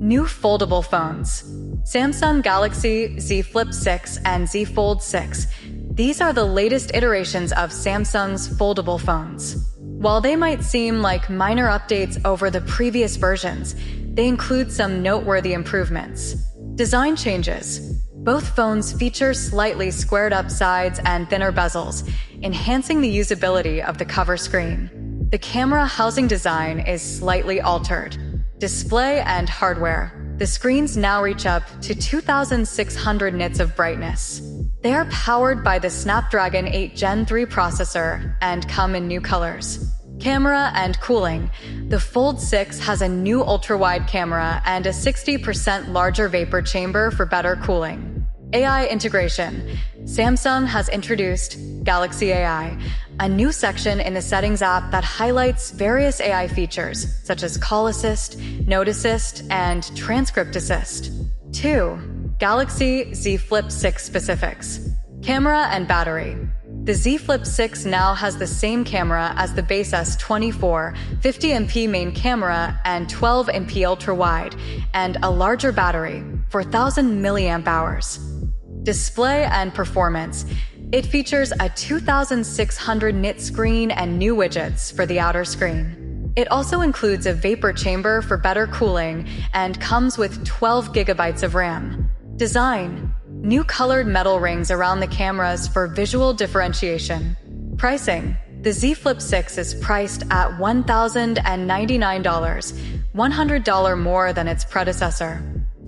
New foldable phones. Samsung Galaxy Z Flip 6 and Z Fold 6. These are the latest iterations of Samsung's foldable phones. While they might seem like minor updates over the previous versions, they include some noteworthy improvements. Design changes. Both phones feature slightly squared up sides and thinner bezels, enhancing the usability of the cover screen. The camera housing design is slightly altered. Display and hardware. The screens now reach up to 2,600 nits of brightness. They are powered by the Snapdragon 8 Gen 3 processor and come in new colors. Camera and cooling. The Fold 6 has a new ultra-wide camera and a 60% larger vapor chamber for better cooling. AI integration. Samsung has introduced Galaxy AI, a new section in the Settings app that highlights various AI features, such as Call Assist, Note Assist, and Transcript Assist. 2. Galaxy Z Flip 6 specifics. Camera and battery. The Z Flip 6 now has the same camera as the base S24, 50MP main camera and 12MP ultra-wide, and a larger battery, 4,000 mAh. Display and performance. It features a 2,600 nit screen and new widgets for the outer screen. It also includes a vapor chamber for better cooling and comes with 12 GB of RAM. Design. New colored metal rings around the cameras for visual differentiation. Pricing. The Z Flip 6 is priced at $1,099, $100 more than its predecessor.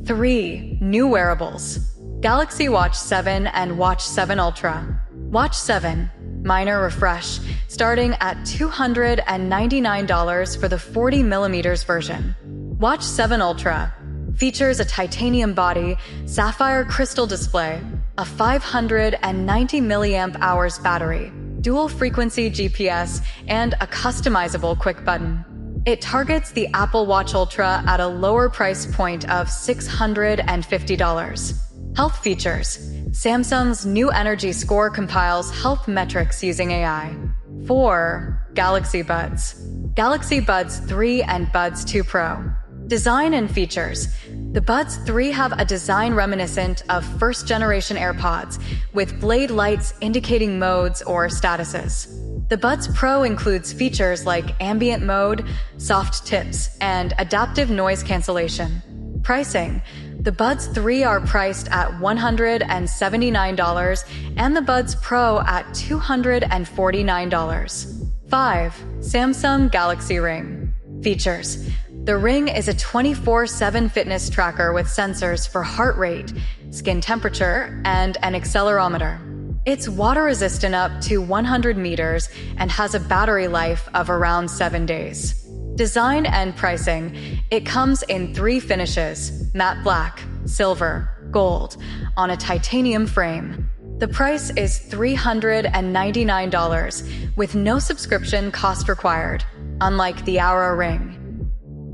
3. New wearables. Galaxy Watch 7 and Watch 7 Ultra. Watch 7, minor refresh, starting at $299 for the 40mm version. Watch 7 Ultra features a titanium body, sapphire crystal display, a 590 mAh battery, dual-frequency GPS, and a customizable quick button. It targets the Apple Watch Ultra at a lower price point of $650. Health features. Samsung's new energy score compiles health metrics using AI. 4. Galaxy Buds. Galaxy Buds 3 and Buds 2 Pro. Design and features. The Buds 3 have a design reminiscent of first-generation AirPods, with blade lights indicating modes or statuses. The Buds Pro includes features like ambient mode, soft tips, and adaptive noise cancellation. Pricing. The Buds 3 are priced at $179 and the Buds Pro at $249. 5. Samsung Galaxy Ring. Features. The Ring is a 24/7 fitness tracker with sensors for heart rate, skin temperature, and an accelerometer. It's water-resistant up to 100 meters and has a battery life of around 7 days. Design and pricing. It comes in 3 finishes: matte black, silver, gold, on a titanium frame. The price is $399, with no subscription cost required, unlike the Aura Ring.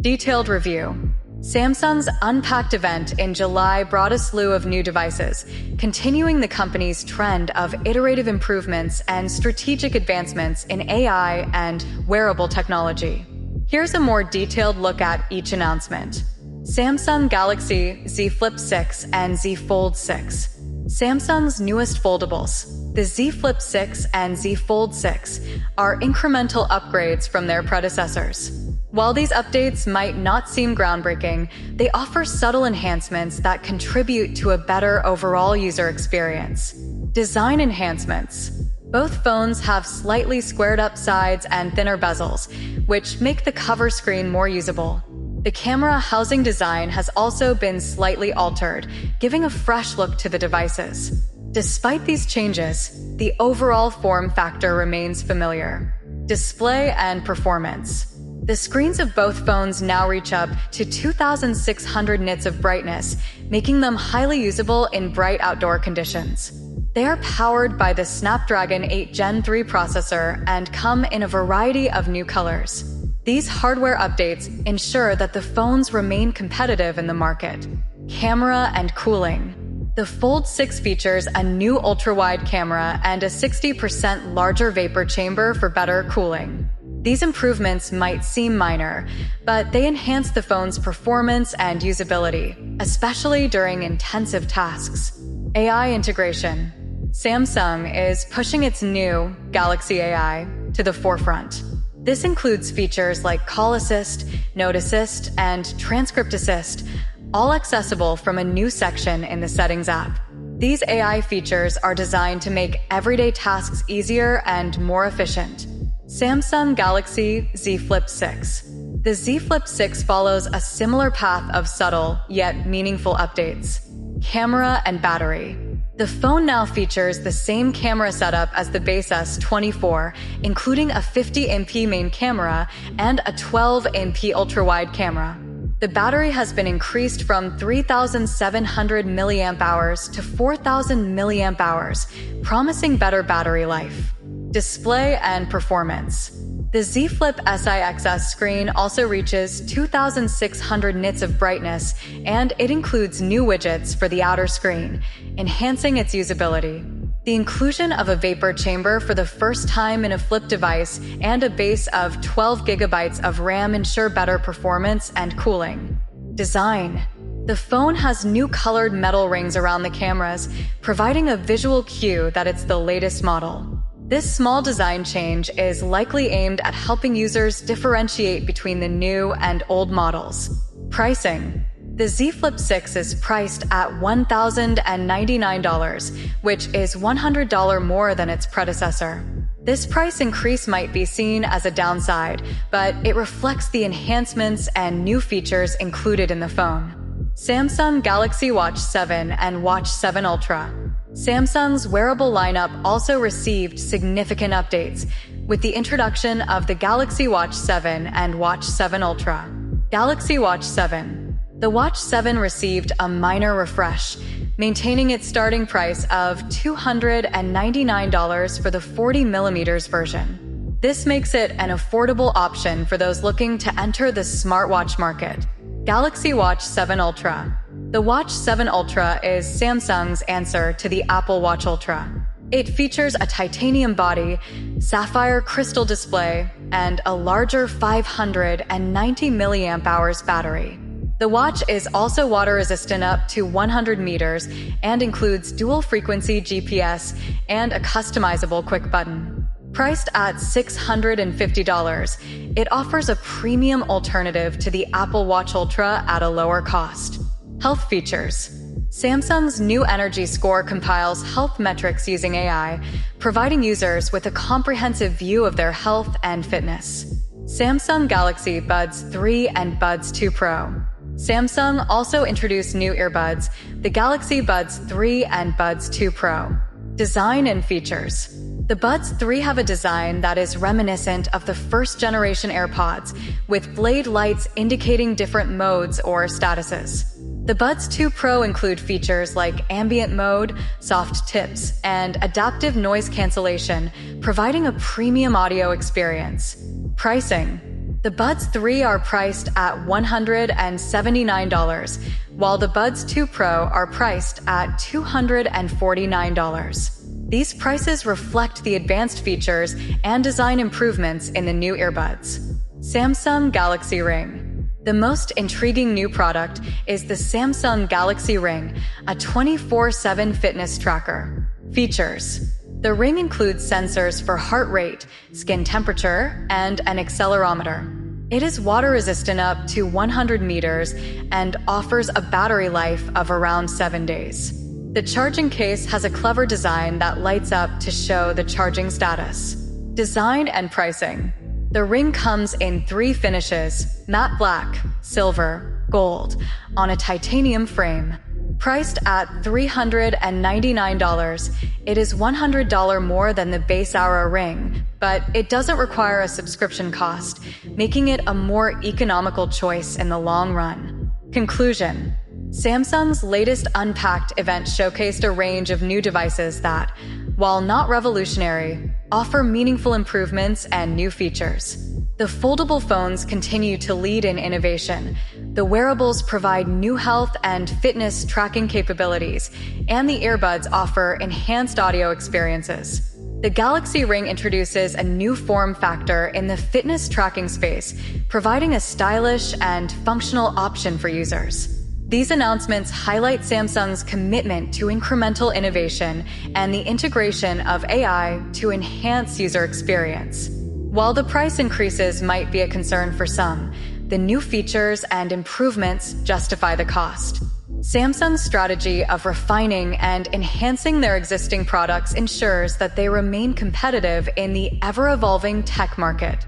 Detailed review. Samsung's Unpacked event in July brought a slew of new devices, continuing the company's trend of iterative improvements and strategic advancements in AI and wearable technology. Here's a more detailed look at each announcement. Samsung Galaxy Z Flip 6 and Z Fold 6. Samsung's newest foldables, the Z Flip 6 and Z Fold 6, are incremental upgrades from their predecessors. While these updates might not seem groundbreaking, they offer subtle enhancements that contribute to a better overall user experience. Design enhancements. Both phones have slightly squared up sides and thinner bezels, which make the cover screen more usable. The camera housing design has also been slightly altered, giving a fresh look to the devices. Despite these changes, the overall form factor remains familiar. Display and performance. The screens of both phones now reach up to 2,600 nits of brightness, making them highly usable in bright outdoor conditions. They are powered by the Snapdragon 8 Gen 3 processor and come in a variety of new colors. These hardware updates ensure that the phones remain competitive in the market. Camera and cooling. The Fold 6 features a new ultra-wide camera and a 60% larger vapor chamber for better cooling. These improvements might seem minor, but they enhance the phone's performance and usability, especially during intensive tasks. AI integration. Samsung is pushing its new Galaxy AI to the forefront. This includes features like Call Assist, Note Assist, and Transcript Assist, all accessible from a new section in the Settings app. These AI features are designed to make everyday tasks easier and more efficient. Samsung Galaxy Z Flip 6. The Z Flip 6 follows a similar path of subtle yet meaningful updates. Camera and battery. The phone now features the same camera setup as the base S24, including a 50MP main camera and a 12MP ultra-wide camera. The battery has been increased from 3,700 mAh to 4,000 mAh, promising better battery life. Display and performance. The Z Flip SIXS screen also reaches 2,600 nits of brightness, and it includes new widgets for the outer screen, enhancing its usability. The inclusion of a vapor chamber for the first time in a flip device and a base of 12 GB of RAM ensure better performance and cooling. Design. The phone has new colored metal rings around the cameras, providing a visual cue that it's the latest model. This small design change is likely aimed at helping users differentiate between the new and old models. Pricing. The Z Flip 6 is priced at $1,099, which is $100 more than its predecessor. This price increase might be seen as a downside, but it reflects the enhancements and new features included in the phone. Samsung Galaxy Watch 7 and Watch 7 Ultra. Samsung's wearable lineup also received significant updates, with the introduction of the Galaxy Watch 7 and Watch 7 Ultra. Galaxy Watch 7. The Watch 7 received a minor refresh, maintaining its starting price of $299 for the 40mm version. This makes it an affordable option for those looking to enter the smartwatch market. Galaxy Watch 7 Ultra. The Watch 7 Ultra is Samsung's answer to the Apple Watch Ultra. It features a titanium body, sapphire crystal display, and a larger 590 mAh battery. The watch is also water-resistant up to 100 meters and includes dual-frequency GPS and a customizable quick button. Priced at $650, it offers a premium alternative to the Apple Watch Ultra at a lower cost. Health features. Samsung's new Energy Score compiles health metrics using AI, providing users with a comprehensive view of their health and fitness. Samsung Galaxy Buds 3 and Buds 2 Pro. Samsung also introduced new earbuds, the Galaxy Buds 3 and Buds 2 Pro. Design and features. The Buds 3 have a design that is reminiscent of the first-generation AirPods, with blade lights indicating different modes or statuses. The Buds 2 Pro include features like ambient mode, soft tips, and adaptive noise cancellation, providing a premium audio experience. Pricing. The Buds 3 are priced at $179, while the Buds 2 Pro are priced at $249. These prices reflect the advanced features and design improvements in the new earbuds. Samsung Galaxy Ring. The most intriguing new product is the Samsung Galaxy Ring, a 24/7 fitness tracker. Features. The ring includes sensors for heart rate, skin temperature, and an accelerometer. It is water-resistant up to 100 meters and offers a battery life of around 7 days. The charging case has a clever design that lights up to show the charging status. Design and pricing. The ring comes in 3 finishes: matte black, silver, gold, on a titanium frame. Priced at $399, it is $100 more than the base Aura ring, but it doesn't require a subscription cost, making it a more economical choice in the long run. Conclusion. Samsung's latest Unpacked event showcased a range of new devices that, while not revolutionary, offer meaningful improvements and new features. The foldable phones continue to lead in innovation. The wearables provide new health and fitness tracking capabilities, and the earbuds offer enhanced audio experiences. The Galaxy Ring introduces a new form factor in the fitness tracking space, providing a stylish and functional option for users. These announcements highlight Samsung's commitment to incremental innovation and the integration of AI to enhance user experience. While the price increases might be a concern for some, the new features and improvements justify the cost. Samsung's strategy of refining and enhancing their existing products ensures that they remain competitive in the ever-evolving tech market.